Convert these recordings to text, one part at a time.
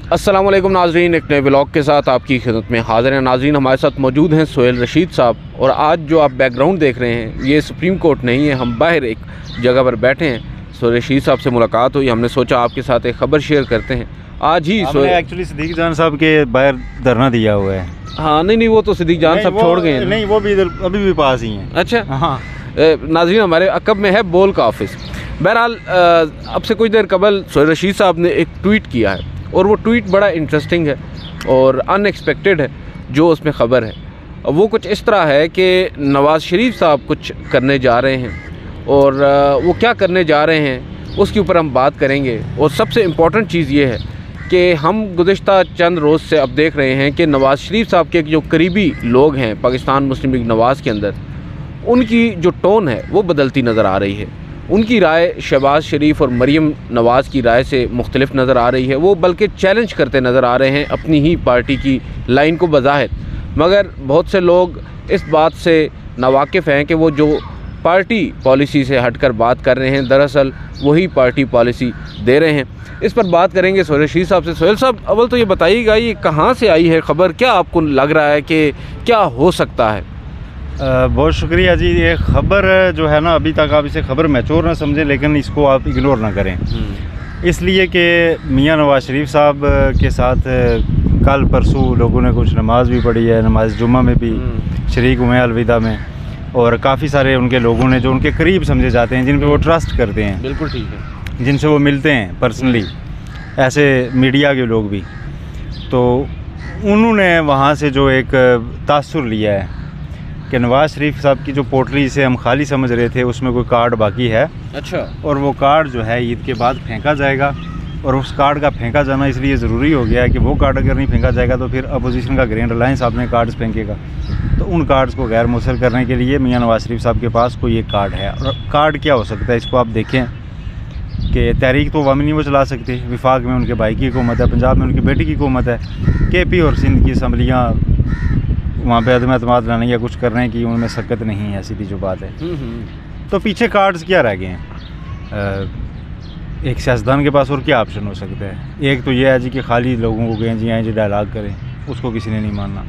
अस्सलाम वालेकुम नाज़रीन, एक नए व्लॉग के साथ आपकी खिदमत में हाज़िर हैं। नाज़रीन, हमारे साथ मौजूद हैं सोहेल रशीद साहब। और आज जो आप बैकग्राउंड देख रहे हैं ये सुप्रीम कोर्ट नहीं है, हम बाहर एक जगह पर बैठे हैं। सोहेल रशीद साहब से मुलाकात हुई, हमने सोचा आपके साथ एक ख़बर शेयर करते हैं। आज ही एक्चुअली सिद्दीक जान साहब के बाहर धरना दिया हुआ है। हाँ नहीं, वो तो सिद्दीक जान साहब छोड़ गए हैं। नहीं, वो भी इधर अभी भी पास ही हैं। अच्छा हाँ नाज़रीन, हमारे अकब में है बोल का ऑफिस। बहरहाल अब से कुछ देर कबल सोहेल रशीद साहब ने एक ट्वीट किया है और वो ट्वीट बड़ा इंटरेस्टिंग है और अनएक्सपेक्टेड है। जो उसमें ख़बर है वो कुछ इस तरह है कि नवाज़ शरीफ साहब कुछ करने जा रहे हैं और वो क्या करने जा रहे हैं उसके ऊपर हम बात करेंगे। और सबसे इम्पॉर्टेंट चीज़ ये है कि हम गुज़िश्ता चंद रोज़ से अब देख रहे हैं कि नवाज़ शरीफ साहब के जो करीबी लोग हैं पाकिस्तान मुस्लिम लीग नवाज़ के अंदर, उनकी जो टोन है वो बदलती नज़र आ रही है। उनकी राय शहबाज शरीफ और मरीम नवाज़ की राय से मुख्तलिफ नज़र आ रही है। वो बल्कि चैलेंज करते नज़र आ रहे हैं अपनी ही पार्टी की लाइन को बज़ाहिर, मगर बहुत से लोग इस बात से नावाकिफ़ हैं कि वो जो पार्टी पॉलिसी से हटकर बात कर रहे हैं दरअसल वही पार्टी पॉलिसी दे रहे हैं। इस पर बात करेंगे सोहेल रशीद साहब से। सोहेल साहब, अव्वल तो ये बताइएगा ये कहाँ से आई है ख़बर, क्या आपको लग रहा है कि क्या हो सकता है? बहुत शुक्रिया जी। ये ख़बर जो है ना, अभी तक आप इसे ख़बर मैच्योर ना समझें, लेकिन इसको आप इग्नोर ना करें, इसलिए कि मियाँ नवाज़ शरीफ साहब के साथ कल परसों लोगों ने कुछ नमाज भी पढ़ी है, नमाज जुम्मा में भी शरीक हुए हैं अलविदा में, और काफ़ी सारे उनके लोगों ने जो उनके करीब समझे जाते हैं, जिन पे वो ट्रस्ट करते हैं, बिल्कुल ठीक है, जिनसे वो मिलते हैं पर्सनली, ऐसे मीडिया के लोग भी, तो उन्होंने वहाँ से जो एक तासुर लिया है कि नवाज़ शरीफ साहब की जो पोटली से हम खाली समझ रहे थे उसमें कोई कार्ड बाकी है। अच्छा। और वो कार्ड जो है ईद के बाद फेंका जाएगा, और उस कार्ड का फेंका जाना इसलिए ज़रूरी हो गया है कि वो कार्ड अगर नहीं फेंका जाएगा तो फिर अपोजिशन का ग्रैंड अलायंस अपने कार्ड्स फेंकेगा। तो उन कार्ड्स को गैर मुअस्सर करने के लिए मियाँ नवाज़ शरीफ साहब के पास कोई एक कार्ड है। और कार्ड क्या हो सकता है, इसको आप देखें कि तहरीक तो अवामी नहीं वो चला सकते, विफाक में उनके भाई की हुकूमत है, पंजाब में उनकी बेटी की हुकूमत है, KP और सिंध की असम्बलियाँ वहाँ पे अदम एतमाद लाने या कुछ करने की उनमें सकत नहीं है, सीधी जो बात है। तो पीछे कार्ड्स क्या रह गए हैं? एक सियासतदान के पास और क्या ऑप्शन हो सकता है? एक तो ये है जी कि खाली लोगों को गए जी आए जी डायलॉग करें, उसको किसी ने नहीं मानना।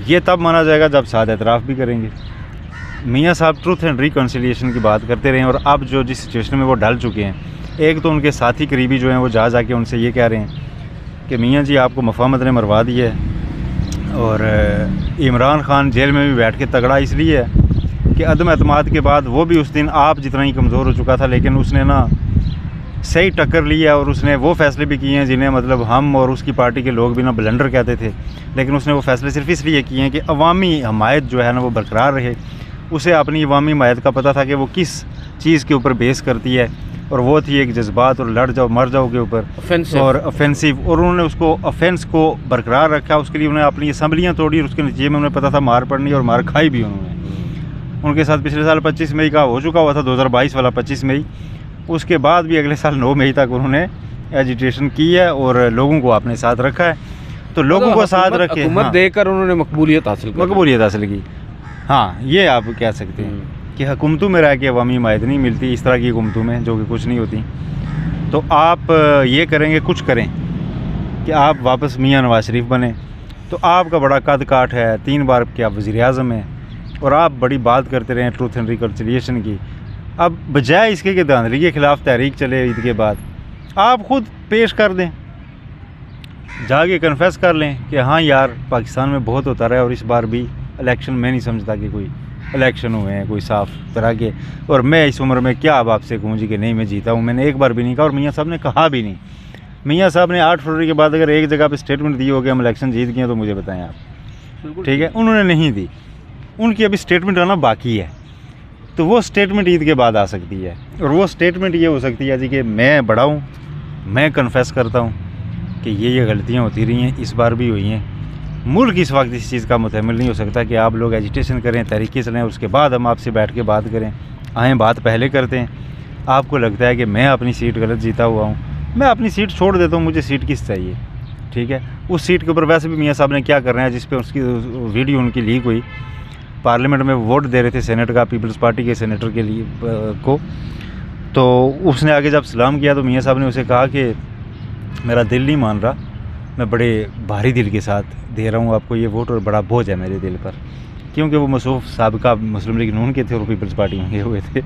ये तब माना जाएगा जब साथ एतराफ़ भी करेंगे। मियाँ साहब ट्रूथ एंड रिकन्सिलिएशन की बात करते रहे, और अब जो जिस सिचुएशन में वो डाल चुके हैं, एक तो उनके साथी करीबी जो हैं वो जा जाके उनसे ये कह रहे हैं कि मियाँ जी आपको मफामत ने मरवा दिया है, और इमरान खान जेल में भी बैठ के तगड़ा इसलिए है कि अदम एतमाद के बाद वो भी उस दिन आप जितना ही कमज़ोर हो चुका था, लेकिन उसने ना सही टक्कर लिया और उसने वो फ़ैसले भी किए हैं जिन्हें मतलब हम और उसकी पार्टी के लोग भी ना ब्लंडर कहते थे, लेकिन उसने वो फ़ैसले सिर्फ इसलिए किए हैं कि अवामी हमायत जो है ना वो बरकरार रहे। उसे अपनी अवामी हमायत का पता था कि वो किस चीज़ के ऊपर बेस करती है, और वो थी एक जज्बात और लड़ जाओ मर जाओ के ऊपर, और ऑफेंसिव, और उन्होंने उसको ऑफेंस को बरकरार रखा। उसके लिए उन्होंने अपनी असम्बलियाँ तोड़ी, और उसके नतीजे में उन्हें पता था मार पड़नी और मार खाई भी उन्होंने। उनके साथ पिछले साल 25 मई का हो चुका हुआ था, 2022 वाला 25 मई, उसके बाद भी अगले साल 9 मई तक उन्होंने एजिटेशन की है और लोगों को अपने साथ रखा है। तो लोगों को साथ रखे, हुकूमत देकर उन्होंने मकबूलियत हासिल की। हाँ, ये आप कह सकते हैं कि हुकूमतों में रह के अवामी हिमायत नहीं मिलती, इस तरह की हुकूमतों में जो कि कुछ नहीं होती। तो आप ये करेंगे, कुछ करें कि आप वापस मियाँ नवाज़ शरीफ बने, तो आपका बड़ा कद काठ है, 3 बार के आप वज़ीर आज़म हैं, और आप बड़ी बात करते रहे ट्रूथ एंड रिकन्सिलिएशन की। अब बजाय इसके कि धांधली के ख़िलाफ़ तहरीक चले ईद के बाद, आप ख़ुद पेश कर दें, जाके कन्फेस कर लें कि हाँ यार पाकिस्तान में बहुत होता रहा है, और इस बार भी इलेक्शन में नहीं समझता कि कोई इलेक्शन हुए हैं कोई साफ़ तरह के, और मैं इस उम्र में क्या अब आपसे कहूँ जी कि नहीं मैं जीता हूँ। मैंने एक बार भी नहीं कहा, और मियाँ साहब ने कहा भी नहीं। मियाँ साहब ने 8 फरवरी के बाद अगर एक जगह पे स्टेटमेंट दी हो कि हम इलेक्शन जीत गए तो मुझे बताएं आप, ठीक है? उन्होंने नहीं दी, उनकी अभी स्टेटमेंट आना बाकी है, तो वो स्टेटमेंट ईद के बाद आ सकती है। और वो स्टेटमेंट ये हो सकती है जी कि मैं बड़ा हूँ, मैं कन्फेस करता हूँ कि ये गलतियाँ होती रही हैं, इस बार भी हुई हैं। मुल्क इस वक्त इस चीज़ का मुतहम्मिल नहीं हो सकता कि आप लोग एजिटेशन करें, तरीके चलें, उसके बाद हम आपसे बैठ के बात करें। आएँ बात पहले करते हैं। आपको लगता है कि मैं अपनी सीट गलत जीता हुआ हूँ, मैं अपनी सीट छोड़ देता हूँ, मुझे सीट किस चाहिए, ठीक है? उस सीट के ऊपर वैसे भी मियाँ साहब ने क्या कर रहे हैं, जिस पे उसकी वीडियो उनकी लीक हुई, पार्लियामेंट में वोट दे रहे थे सेनेट का, पीपल्स पार्टी के सेनेटर के लिए को, तो उसने आगे जब सलाम किया तो मियाँ साहब ने उसे कहा कि मेरा दिल नहीं मान रहा, मैं बड़े भारी दिल के साथ दे रहा हूँ आपको ये वोट, और बड़ा बोझ है मेरे दिल पर, क्योंकि वो मसूफ साबिका मुस्लिम लीग नून के थे और पीपल्स पार्टी में गए हुए थे,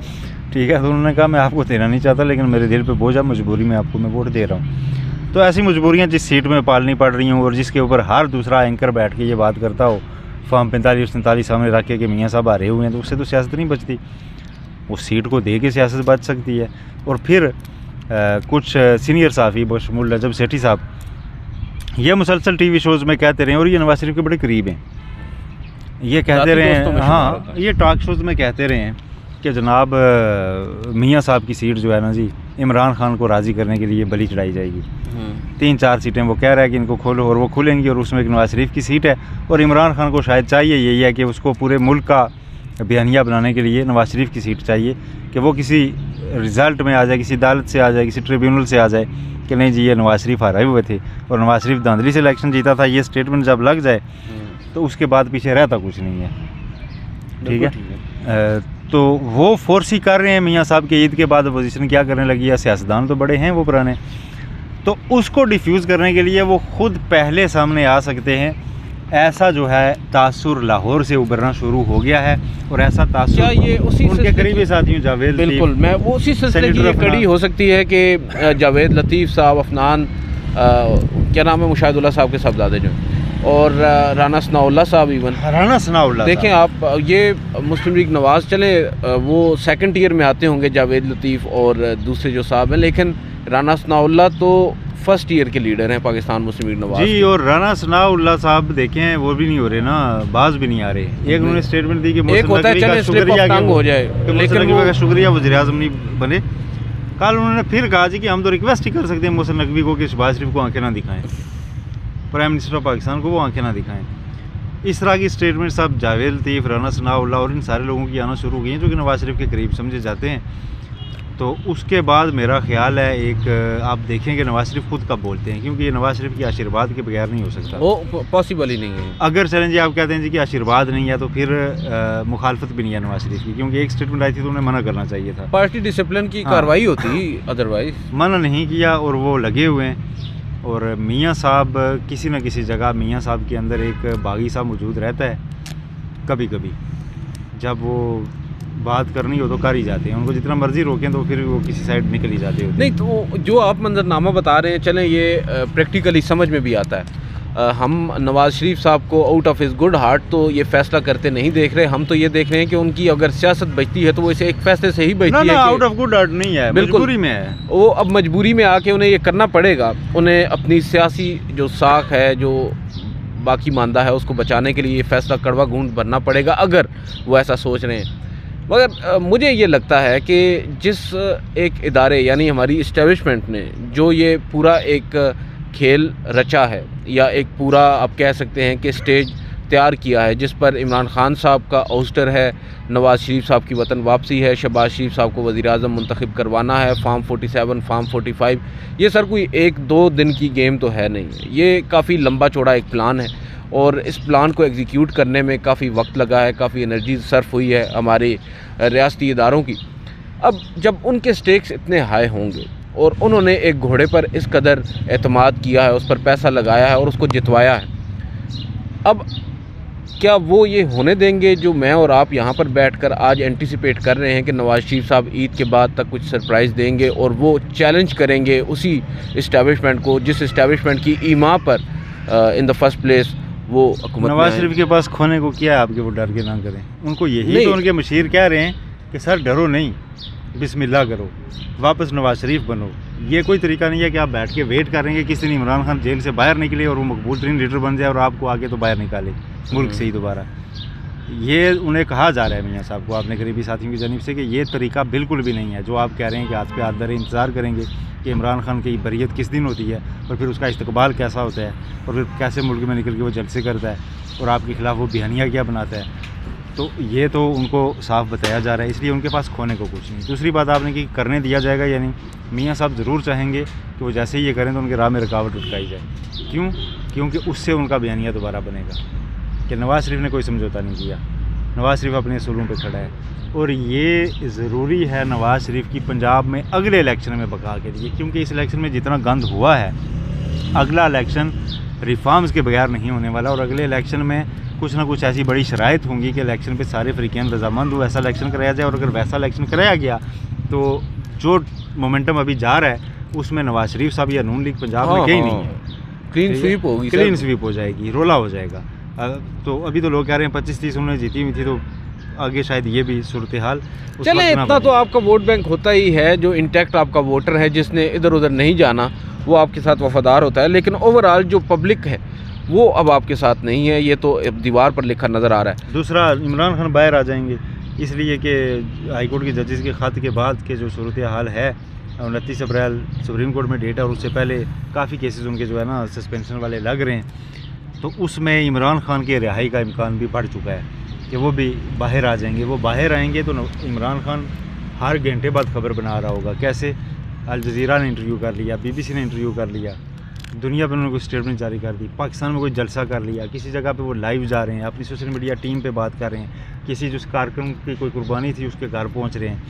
ठीक है। तो उन्होंने कहा मैं आपको देना नहीं चाहता, लेकिन मेरे दिल पे बोझ है, मजबूरी में आपको मैं वोट दे रहा हूँ। तो ऐसी मजबूरियाँ जिस सीट में पालनी पड़ रही हूँ, और जिसके ऊपर हर दूसरा एंकर बैठ के ये बात करता हो फॉर्म 45-47 सामने रख के कि मियाँ साहब हारे हुए हैं, तो उससे तो सियासत नहीं बचती। उस सीट को दे के सियासत बच सकती है। और फिर कुछ सीनियर साफ़ी बशमूल रजब सेठी साहब ये मुसलसल टीवी शोज़ में कहते रहे, और ये नवाज शरीफ के बड़े करीब हैं, ये कहते रहे हैं, हाँ ये टॉक शोज़ में कहते रहे हैं कि जनाब मियाँ साहब की सीट जो है ना जी, इमरान खान को राज़ी करने के लिए बलि चढ़ाई जाएगी। 3-4 सीटें वो कह रहा है कि इनको खोलो, और वो खुलेंगी, और उसमें एक नवाज शरीफ की सीट है। और इमरान खान को शायद चाहिए यही है कि उसको पूरे मुल्क का बयानिया बनाने के लिए नवाज शरीफ की सीट चाहिए, कि वो किसी रिज़ल्ट में आ जाए, किसी अदालत से आ जाए, किसी ट्रिब्यूनल से आ जाए कि नहीं जी ये नवाज शरीफ हारे हुए थे और नवाज शरीफ धांधली से इलेक्शन जीता था। ये स्टेटमेंट जब लग जाए तो उसके बाद पीछे रहता कुछ नहीं है, ठीक है। तो वो फोर्स ही कर रहे हैं मियाँ साहब के ईद के बाद अपोजिशन क्या करने लगी है, सियासतदान तो बड़े हैं वो पुराने, तो उसको डिफ्यूज़ करने के लिए वो खुद पहले सामने आ सकते हैं। ऐसा जो है तासुर लाहौर से उभरना शुरू हो गया है, और ऐसा तासुर ये उसी उनके करीबी साथियों जावेद, बिल्कुल मैं वो उसी सिलसिले की ये कड़ी हो सकती है कि जावेद लतीफ़ साहब, अफनान क्या नाम है, मुशाहिदुल्लाह साहब के साहबजादे जो, और राना सनाउल्लाह साहब, इवन राना सनाउल्लाह देखें आप, ये मुस्लिम लीग नवाज़ चले वो सेकंड टियर में आते होंगे जावेद लतीफ़ और दूसरे जो साहब हैं, लेकिन राना सनाउल्लाह तो फर्स्ट ईयर के लीडर हैं पाकिस्तान मुस्लिम लीग नवाज़ जी। और राना सनाउल्लाह साहब देखें वो भी नहीं हो रहे ना, बाज भी नहीं आ रहे। एक उन्होंने स्टेटमेंट दी कि एक होता है चले शुक्रिया हो जाए, लेकिन वो शुक्रिया वज़ीर आज़म नहीं बने। कल उन्होंने फिर कहा जी कि हम तो रिक्वेस्ट ही कर सकते हैं मोहसिन नकवी को कि शहबाज शरीफ को आंखें ना दिखाएं, प्राइम मिनिस्टर ऑफ पाकिस्तान को वो आंखें ना दिखाएं। इस तरह की स्टेटमेंट सब जावेद लतीफ़, राना सनाउल्लाह और इन सारे लोगों की आना शुरू हो गई हैं जो कि नवाज शरीफ के करीब समझे जाते हैं। तो उसके बाद मेरा ख्याल है एक आप देखें कि नवाज शरीफ खुद कब बोलते हैं, क्योंकि ये नवाज शरीफ के आशीर्वाद के बगैर नहीं हो सकता, वो पॉसिबल ही नहीं है। अगर चलें जी आप कहते हैं जी कि आशीर्वाद नहीं है तो फिर मुखालफत भी नहीं है नवाज शरीफ की, क्योंकि एक स्टेटमेंट आई थी तो उन्हें मना करना चाहिए था, पार्टी डिसिप्लिन की कार्रवाई होती, अदरवाइज मना नहीं किया और वो लगे हुए हैं। और मियाँ साहब किसी न किसी जगह मियाँ साहब के अंदर एक बागी सा मौजूद रहता है, कभी कभी जब वो बात करनी हो तो कर ही जाते हैं, उनको जितना मर्जी रोकें तो फिर वो किसी साइड निकल ही जाते होते। नहीं तो जो आप मंजरनामा बता रहे हैं, चलें ये प्रैक्टिकली समझ में भी आता है। हम नवाज़ शरीफ साहब को out of his good heart तो ये फैसला करते नहीं देख रहे, हम तो ये देख रहे हैं कि उनकी अगर सियासत बचती है तो वो इसे एक फैसले से ही बचती है। आउट ऑफ गुड हार्ट नहीं है, मजबूरी में है। वो अब मजबूरी में आके उन्हें ये करना पड़ेगा, उन्हें अपनी सियासी जो साख है, जो बाकी मानदा है, उसको बचाने के लिए ये फैसला कड़वा घूंट भरना पड़ेगा, अगर वो ऐसा सोच रहे हैं। मगर मुझे ये लगता है कि जिस एक इदारे यानी हमारी इस्टेब्लिशमेंट ने जो ये पूरा एक खेल रचा है, या एक पूरा आप कह सकते हैं कि स्टेज तैयार किया है, जिस पर इमरान खान साहब का ओस्टर है, नवाज़ शरीफ साहब की वतन वापसी है, शहबाज शरीफ साहब को वज़ीर आज़म मुंतखब करवाना है, फार्म 47, फार्म 45, ये सर कोई 1-2 दिन की गेम तो है नहीं, ये काफ़ी लंबा चौड़ा एक प्लान है, और इस प्लान को एग्जीक्यूट करने में काफ़ी वक्त लगा है, काफ़ी एनर्जी सर्फ हुई है हमारे रियासती इदारों की। अब जब उनके स्टेक्स इतने हाई होंगे और उन्होंने एक घोड़े पर इस कदर एतमाद किया है, उस पर पैसा लगाया है और उसको जितवाया है, अब क्या वो ये होने देंगे जो मैं और आप यहाँ पर बैठकर आज एंटिसिपेट कर रहे हैं कि नवाज़ शरीफ साहब ईद के बाद तक कुछ सरप्राइज़ देंगे और वो चैलेंज करेंगे उसी इस्टेब्लिशमेंट को जिस इस्टेब्लिशमेंट की ईमा पर इन द फर्स्ट प्लेस वो नवाज शरीफ के पास खोने को क्या है आपके, वो डर के ना करें, उनको यही तो उनके मशीर कह रहे हैं कि सर डरो नहीं, बिस्मिल्लाह करो, वापस नवाज शरीफ बनो। ये कोई तरीका नहीं है कि आप बैठ के वेट करेंगे किसी दिन इमरान खान जेल से बाहर निकले और वो मकबूल तरीन लीडर बन जाए और आपको आगे तो बाहर निकाले मुल्क से ही दोबारा। ये उन्हें कहा जा रहा है मियाँ साहब को अपने करीबी साथियों की जानिब से कि ये तरीका बिल्कुल भी नहीं है जो आप कह रहे हैं कि आज पे हाथ धरे इंतज़ार करेंगे कि इमरान खान की बरियत किस दिन होती है और फिर उसका इस्तकबाल कैसा होता है और फिर कैसे मुल्क में निकल के वो जलसे करता है और आपके ख़िलाफ़ वो बयानिया क्या बनाता है। तो ये तो उनको साफ बताया जा रहा है, इसलिए उनके पास खोने को कुछ नहीं। दूसरी बात आपने कि करने दिया जाएगा या नहीं, मियाँ साहब ज़रूर चाहेंगे कि वो जैसे ही ये करें तो उनके राह में रुकावट उठकाई जाए। क्यों? क्योंकि उससे उनका बयानिया दोबारा बनेगा कि नवाज़ शरीफ ने कोई समझौता नहीं किया, नवाज़ शरीफ अपने असूलों पे खड़ा है। और ये ज़रूरी है नवाज़ शरीफ की पंजाब में अगले इलेक्शन में बका के लिए, क्योंकि इस इलेक्शन में जितना गंद हुआ है अगला इलेक्शन रिफॉर्म्स के बगैर नहीं होने वाला, और अगले इलेक्शन में कुछ ना कुछ ऐसी बड़ी शराइत होंगी कि इलेक्शन पे सारे फ्रीकैन रजामंद हो, ऐसा इलेक्शन कराया जाए। और अगर वैसा इलेक्शन कराया गया तो जो मोमेंटम अभी जा रहा है उसमें नवाज शरीफ साहब या नून लीग पंजाब में कहीं नहीं है, क्लीन स्वीप होगी, क्लीन स्वीप हो जाएगी, रोला हो जाएगा। तो अभी तो लोग कह रहे हैं 25-30 उन्होंने जीती हुई थी, तो आगे शायद ये भी सूरत हाल चले। इतना तो आपका वोट बैंक होता ही है, जो इंटैक्ट आपका वोटर है जिसने इधर उधर नहीं जाना वो आपके साथ वफादार होता है, लेकिन ओवरऑल जो पब्लिक है वो अब आपके साथ नहीं है, ये तो अब दीवार पर लिखा नज़र आ रहा है। दूसरा, इमरान खान बाहर आ जाएंगे इसलिए कि हाईकोर्ट के जजेस के ख़त के बाद के जो सूरत हाल है, 29 अप्रैल सुप्रीम कोर्ट में डेट है और उससे पहले काफ़ी केसेस उनके जो है ना सस्पेंशन वाले लग रहे हैं, तो उसमें इमरान खान के रिहाई का इम्कान भी बढ़ चुका है कि वो भी बाहर आ जाएंगे। वो बाहर आएंगे तो इमरान खान हर घंटे बाद खबर बना रहा होगा। कैसे? अल जज़ीरा ने इंटरव्यू कर लिया, BBC ने इंटरव्यू कर लिया, दुनिया पर उन्होंने कोई स्टेटमेंट जारी कर दी, पाकिस्तान में कोई जलसा कर लिया, किसी जगह पे वो लाइव जा रहे हैं, अपनी सोशल मीडिया टीम पे बात कर रहे हैं, किसी जो कार्यक्रम की कोई कुर्बानी थी उसके घर पहुंच रहे हैं।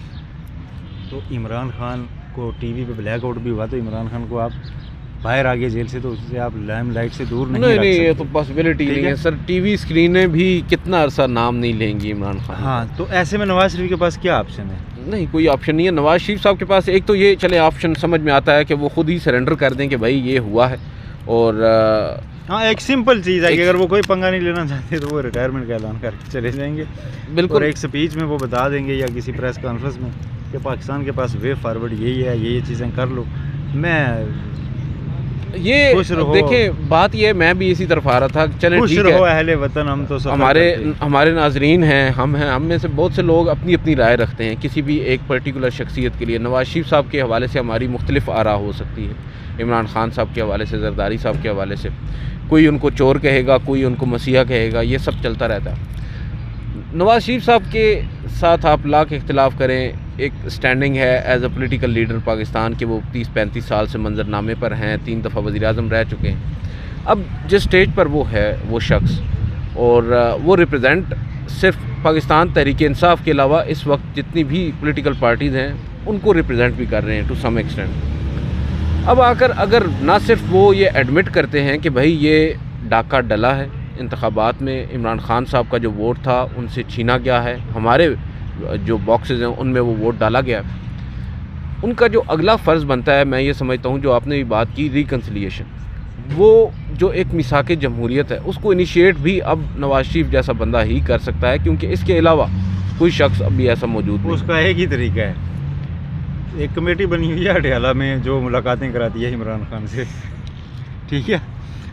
तो इमरान खान को टीवी पे ब्लैकआउट भी हुआ तो इमरान खान को आप बाहर आगे जेल से, तो उससे आप लाइमलाइट से दूर नहीं रख नहीं, ये सकते। तो पॉसिबिलिटी नहीं है सर। टीवी स्क्रीनें भी कितना अरसा नाम नहीं लेंगी इमरान खान। हाँ, तो ऐसे में नवाज शरीफ के पास क्या ऑप्शन है? नहीं, कोई ऑप्शन नहीं है नवाज शरीफ साहब के पास। एक तो ये चले ऑप्शन समझ में आता है कि वो खुद ही सरेंडर कर दें कि भाई ये हुआ है, और हाँ, एक सिंपल चीज़ है कि अगर वो कोई पंगा नहीं लेना चाहते तो वो रिटायरमेंट का ऐलान करके चले जाएंगे। बिल्कुल, और एक स्पीच में वो बता देंगे या किसी प्रेस कॉन्फ्रेंस में कि पाकिस्तान के पास वे फॉरवर्ड यही है, ये चीज़ें कर लो। मैं ये खुश रहो। देखें, बात ये मैं भी इसी तरफ आ रहा था। चले खुश ठीक रहो है, अहले वतन, हम तो सफर हमारे नाजरीन हैं, हम हैं, हम में से बहुत से लोग अपनी अपनी राय रखते हैं किसी भी एक पर्टिकुलर शख्सियत के लिए। नवाज शरीफ साहब के हवाले से हमारी मुख्तलिफ आरा हो सकती है, इमरान खान साहब के हवाले से, जरदारी साहब के हवाले से, कोई उनको चोर कहेगा, कोई उनको मसीहा कहेगा, ये सब चलता रहता है। नवाज शरीफ साहब के साथ आप लाख इख्तिलाफ़ करें, एक स्टैंडिंग है as a political leader Pakistan के, वो 30-35 साल से मंजरनामे पर हैं, 3 दफ़ा वज़ीर-ए-आज़म रह चुके हैं। अब जिस स्टेज पर वो है वो शख्स, और वो रिप्रेजेंट सिर्फ पाकिस्तान तहरीक इंसाफ के अलावा इस वक्त जितनी भी पॉलिटिकल पार्टीज़ हैं उनको रिप्रेजेंट भी कर रहे हैं टू सम एक्सटेंट। अब आकर अगर ना सिर्फ वो ये एडमिट करते हैं कि भाई ये डाका डला है, इंतखाबात में इमरान खान साहब का जो वोट था उनसे छीना गया है, हमारे जो बॉक्सेस हैं उनमें वो वोट डाला गया, उनका जो अगला फ़र्ज़ बनता है, मैं ये समझता हूँ जो आपने भी बात की रिकन्सिलिएशन, वो जो एक मिसाक जमहूरियत है उसको इनिशिएट भी अब नवाज शरीफ जैसा बंदा ही कर सकता है, क्योंकि इसके अलावा कोई शख्स अभी ऐसा मौजूद नहीं। उसका एक ही तरीका है, एक कमेटी बनी हुई है अडयाला में जो मुलाकातें कराती है इमरान खान से, ठीक है।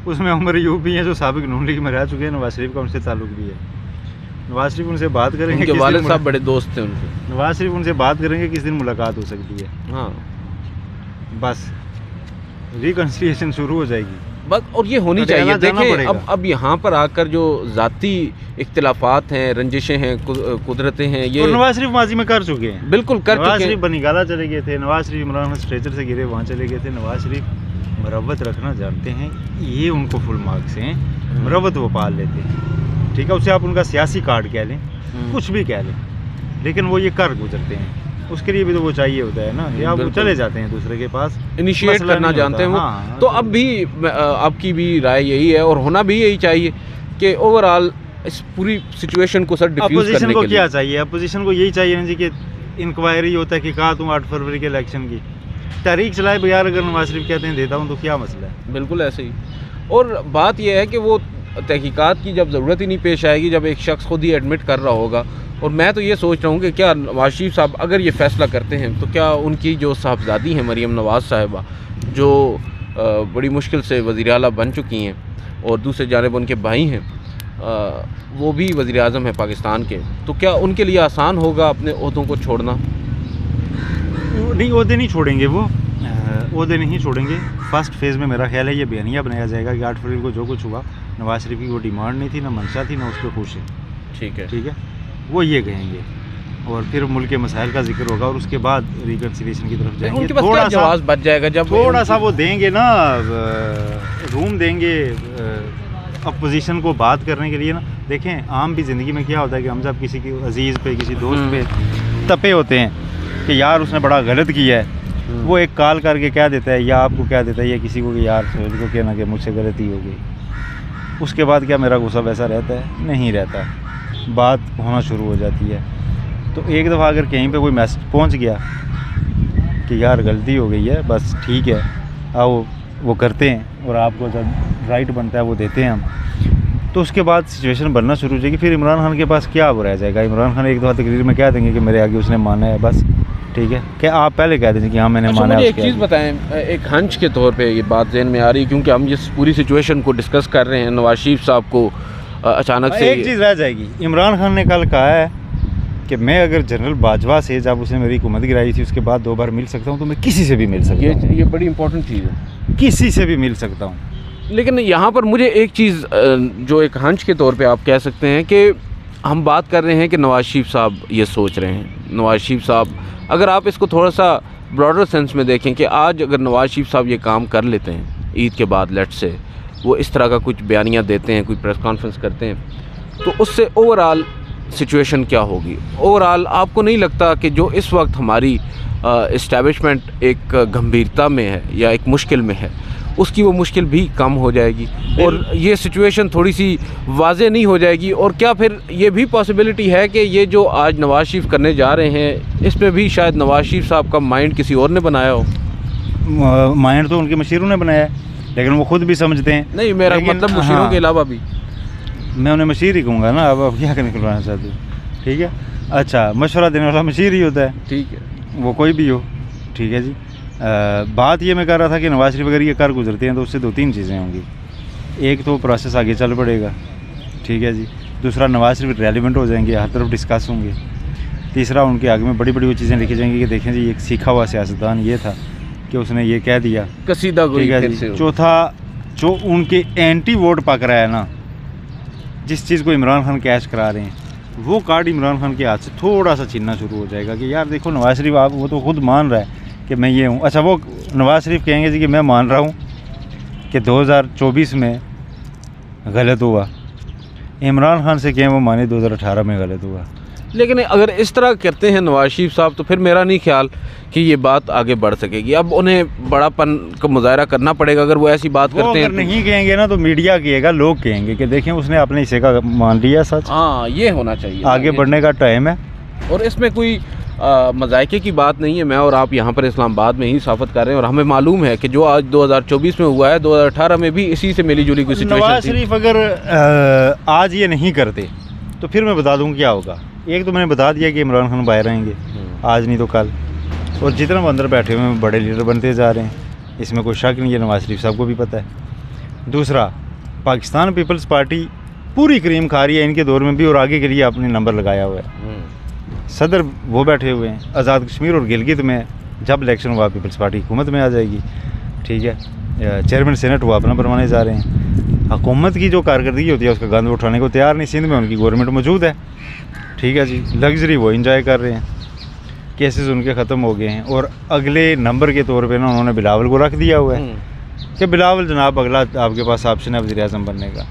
उसमें उमर यूब भी हैं जो साबिक नून लीग में रह चुके हैं, नवाज शरीफ का उनसे ताल्लुक भी है। नवाज शरीफ उनसे बात करेंगे, उनके वालिद साहब बड़े दोस्त थे उनके। नवाज शरीफ उनसे बात करेंगे किस दिन मुलाकात हो सकती है, हाँ बस रिकन्सिलिएशन शुरू हो जाएगी बस, और ये होनी चाहिए। देखें अब यहाँ पर आकर जो ज़ाती इख्तिलाफात हैं, रंजिशें हैं, कुदरतें हैं, ये नवाज शरीफ माजी में कर चुके हैं, बिल्कुल कर चुके हैं। नवाज शरीफ बनीगाला चले गए थे, नवाज शरीफ इमरान स्ट्रेचर से गिरे वहाँ चले गए थे, नवाज शरीफ मरवत रखना जानते हैं, ये उनको फुल मार्क्स हैं, मरवत वो पाल लेते हैं, ठीक है। उससे आप उनका सियासी कार्ड कह लें, कुछ भी कह लें, लेकिन वो ये कर गुजरते हैं। उसके लिए भी तो वो चाहिए होता है ना कि आप वो चले जाते हैं दूसरे के पास, इनिशिएट करना जानते हैं वो। हाँ, तो अब भी आपकी भी राय यही है और होना भी यही चाहिए कि ओवरऑल इस पूरी सिचुएशन को सर डिफ्यूज करने के लिए क्या चाहिए? अपोजिशन को यही चाहिए ना जी कि इंक्वायरी होता है कि कहा तुम 8 फरवरी के इलेक्शन की तारीख चलाए बगैर अगर नवाज शरीफ कहते हैं देता हूँ तो क्या मसला है? बिल्कुल ऐसे ही। और बात यह है कि वो तहकीकात की जब ज़रूरत ही नहीं पेश आएगी, जब एक शख्स खुद ही एडमिट कर रहा होगा। और मैं तो ये सोच रहा हूँ कि क्या नवाज शरीफ साहब अगर ये फ़ैसला करते हैं तो क्या उनकी जो साहबजादी हैं मरीम नवाज़ साहिबा, जो बड़ी मुश्किल से वज़ीर-ए-आला बन चुकी हैं, और दूसरे जानिब उनके भाई हैं वो भी वज़ीर-ए-आज़म हैं पाकिस्तान के, तो क्या उनके लिए आसान होगा अपने ओहदों को छोड़ना? नहीं, ओहदे नहीं छोड़ेंगे, वो ओहदे नहीं छोड़ेंगे। फर्स्ट फेज़ में मेरा ख्याल है ये बयानिया बनाया जाएगा कि 8 फरवरी को जो कुछ हुआ नवाज शरीफ की वो डिमांड नहीं थी, ना मंशा थी, ना उस पर खुश है, ठीक है, ठीक है, वो ये कहेंगे। और फिर मुल्क के मसाइल का जिक्र होगा और उसके बाद रिकन्सिलिएशन की तरफ जाएंगे। उनके पास क्या जवाब बच जाएगा जब थोड़ा सा वो देंगे ना, रूम देंगे अपोजिशन को बात करने के लिए ना। देखें, आम भी ज़िंदगी में क्या होता है कि हम जब किसी के अजीज़ पे, किसी दोस्त पे तपे होते हैं कि यार उसने बड़ा गलत किया है, वो एक कॉल करके कह देता है या आपको कह देता है या किसी को कि यार सोहेल को कहना कि मुझसे गलती हो गई, उसके बाद क्या मेरा गुस्सा वैसा रहता है? नहीं रहता, बात होना शुरू हो जाती है। तो एक दफ़ा अगर कहीं पे कोई मैसेज पहुंच गया कि यार गलती हो गई है, बस ठीक है, आओ वो करते हैं और आपको जब राइट बनता है वो देते हैं हम, तो उसके बाद सिचुएशन बनना शुरू हो जाएगी। फिर इमरान खान के पास क्या वो रह जाएगा? इमरान खान एक दफ़ा तकरीर में कह देंगे कि मेरे आगे उसने माना है, बस ठीक है। क्या आप पहले कह देंगे कि हाँ मैंने माना है? मुझे एक चीज़ बताएं, एक हंच के तौर पे ये बात ज़हन में आ रही है, क्योंकि हम जिस पूरी सिचुएशन को डिस्कस कर रहे हैं, नवाज शरीफ साहब को अचानक से एक चीज़ रह जाएगी। इमरान खान ने कल कहा है कि मैं अगर जनरल बाजवा से, जब उसने मेरी हुकूमत गिराई थी, उसके बाद 2 बार मिल सकता हूँ, तो मैं किसी से भी मिल सकता हूँ। ये बड़ी इंपॉर्टेंट चीज़ है, किसी से भी मिल सकता हूँ। लेकिन यहाँ पर मुझे एक चीज़ जो एक हंच के तौर पे आप कह सकते हैं कि हम बात कर रहे हैं कि नवाज शरीफ साहब ये सोच रहे हैं। नवाज शरीफ साहब, अगर आप इसको थोड़ा सा ब्रॉडर सेंस में देखें कि आज अगर नवाज शरीफ साहब ये काम कर लेते हैं, ईद के बाद लेट्स से वो इस तरह का कुछ बयानियाँ देते हैं, कोई प्रेस कॉन्फ्रेंस करते हैं, तो उससे ओवरऑल सिचुएशन क्या होगी? ओवरऑल आपको नहीं लगता कि जो इस वक्त हमारी इस्टेब्लिशमेंट एक गंभीरता में है या एक मुश्किल में है, उसकी वो मुश्किल भी कम हो जाएगी और ये सिचुएशन थोड़ी सी वाज़ेह नहीं हो जाएगी? और क्या फिर ये भी पॉसिबिलिटी है कि ये जो आज नवाज शरीफ करने जा रहे हैं, इसमें भी शायद नवाज शरीफ साहब का माइंड किसी और ने बनाया हो? माइंड तो उनके मशीरों ने बनाया है, लेकिन वो खुद भी समझते हैं। नहीं, मेरा मतलब मशीरों के अलावा भी। मैं उन्हें मशीर ही कहूँगा ना, अब क्या निकलवाना चाहते हो? ठीक है, अच्छा, मशवरा देने वाला मशीर ही होता है, ठीक है, वो कोई भी हो, ठीक है जी। बात ये मैं कर रहा था कि नवाज शरीफ अगर ये कर गुजरते हैं तो उससे 2-3 चीज़ें होंगी। एक तो प्रोसेस आगे चल पड़ेगा, ठीक है जी। दूसरा, नवाज शरीफ रेलिवेंट हो जाएंगे, हर तरफ डिस्कस होंगे। तीसरा, उनके आगे में बड़ी बड़ी वो चीज़ें लिखी जाएंगी कि देखें जी एक सीखा हुआ सियासतदान ये था कि उसने ये कह दिया, कसीदा ठीक है जी। चौथा, जो उनके एंटी वोट पक रहा है ना, जिस चीज़ को इमरान खान कैश करा रहे हैं, वो कार्ड इमरान खान के हाथ से थोड़ा सा छीनना शुरू हो जाएगा कि यार देखो नवाज शरीफ, आप वो तो खुद मान रहा है कि मैं ये हूँ। अच्छा, वो नवाज शरीफ कहेंगे जी कि मैं मान रहा हूँ कि 2024 में गलत हुआ। इमरान खान से कहें वो माने 2018 में गलत हुआ। लेकिन अगर इस तरह करते हैं नवाज शरीफ साहब, तो फिर मेरा नहीं ख्याल कि ये बात आगे बढ़ सकेगी। अब उन्हें बड़ापन का मुजाहरा करना पड़ेगा अगर वो ऐसी बात करते हैं। अगर नहीं कहेंगे ना तो मीडिया कहेगा, लोग कहेंगे कि देखें उसने अपने हिस्से का मान लिया सच। हाँ, ये होना चाहिए, आगे बढ़ने का टाइम है। और इसमें कोई मजायके की बात नहीं है। मैं और आप यहाँ पर इस्लामाबाद में ही साफत कर रहे हैं और हमें मालूम है कि जो आज 2024 में हुआ है, 2018 में भी इसी से मिली जुली कोई सिचुएशन थी। नवाज शरीफ अगर आज ये नहीं करते तो फिर मैं बता दूँ क्या होगा। एक तो मैंने बता दिया कि इमरान खान बाहर आएंगे, आज नहीं तो कल, और जितना वो अंदर बैठे हुए हैं बड़े लीडर बनते जा रहे हैं, इसमें कोई शक नहीं है, नवाज शरीफ साहब को भी पता है। दूसरा, पाकिस्तान पीपल्स पार्टी पूरी क्रीम खा रही है इनके दौर में भी, और आगे के लिए अपने नंबर लगाया हुआ है। सदर वो बैठे हुए हैं। आज़ाद कश्मीर और गिलगित में जब इलेक्शन हुआ पीपल्स पार्टी हुकूमत में आ जाएगी, ठीक है। चेयरमैन सेनेट वो अपना बनवाने जा रहे हैं। हुकूमत की जो कारकर्दगी होती है उसका गंद उठाने को तैयार नहीं। सिंध में उनकी गवर्नमेंट मौजूद है, ठीक है जी। लग्जरी वो इंजॉय कर रहे हैं, केसेस उनके ख़त्म हो गए हैं, और अगले नंबर के तौर पे ना उन्होंने बिलावल को रख दिया हुआ है कि बिलावल जनाब अगला आपके पास ऑप्शन है वज़ीर आज़म बनने का।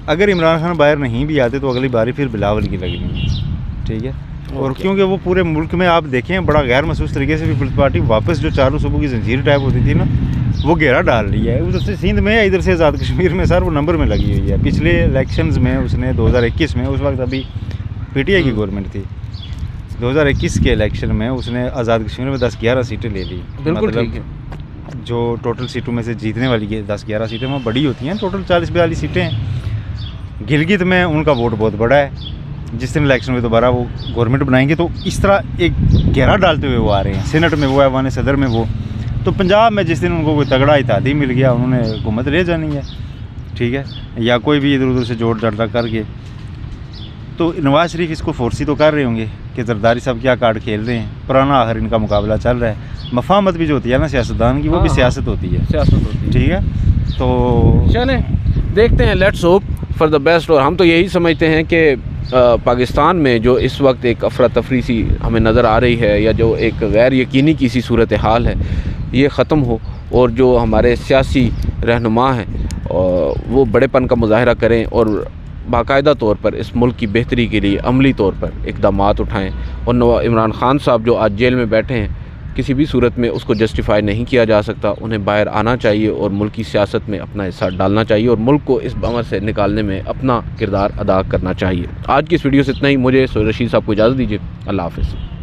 अगर इमरान खान बाहर नहीं भी आते तो अगली बारी फिर बिलावल की लगनी है, ठीक है। और क्योंकि वो पूरे मुल्क में आप देखें बड़ा गैर महसूस तरीके से पीपल्स पार्टी वापस जो चारों सूबों की जंजीर टाइप होती थी ना, वो घेरा डाल रही है। उधर से सिंध में, इधर से आज़ाद कश्मीर में सर वो नंबर में लगी हुई है। पिछले इलेक्शंस में उसने 2021 में, उस वक्त अभी पीटीआई की गवर्नमेंट थी, 2021 के इलेक्शन में उसने आज़ाद कश्मीर में 10-11 सीटें ले ली। बिल्कुल ठीक है। जो टोटल सीटों में से जीतने वाली 10-11 सीटें वो बड़ी होती हैं, टोटल 40-42 सीटें हैं। गिलगित में उनका वोट बहुत बड़ा है। जिस दिन इलेक्शन में दोबारा वो गवर्नमेंट बनाएंगे तो इस तरह एक घेरा डालते हुए वो आ रहे हैं। सेनेट में वो है, वाने सदर में वो। तो पंजाब में जिस दिन उनको कोई तगड़ा इत्तेहादी मिल गया, उन्होंने हुकूमत ले जानी है, ठीक है, या कोई भी इधर उधर से जोड़ जड़ता करके। तो नवाज शरीफ इसको फोर्स ही तो कर रहे होंगे कि जरदारी साहब क्या कार्ड खेल रहे हैं। पुराना आखिर इनका मुकाबला चल रहा है। मफामत भी जो होती है ना सियासतदान की, वो भी सियासत होती है, ठीक है। तो चलें देखते हैं, let's hope for the best. और हम तो यही समझते हैं कि पाकिस्तान में जो इस वक्त एक अफरा तफरी सी हमें नज़र आ रही है, या जो एक गैर यकीनी की सी सूरत हाल है, ये ख़त्म हो और जो हमारे सियासी रहनुमा हैं वो बड़ेपन का मुजाहरा करें और बाकायदा तौर पर इस मुल्क की बेहतरी के लिए अमली तौर पर इकदामात उठाएं। और इमरान खान साहब जो आज जेल में बैठे हैं, किसी भी सूरत में उसको जस्टिफाई नहीं किया जा सकता। उन्हें बाहर आना चाहिए और मुल्क की सियासत में अपना हिस्सा डालना चाहिए और मुल्क को इस अमर से निकालने में अपना किरदार अदा करना चाहिए। आज की इस वीडियो से इतना ही। मुझे सोहेल रशीद साहब को इजाज़त दीजिए। अल्लाह हाफ़िज़।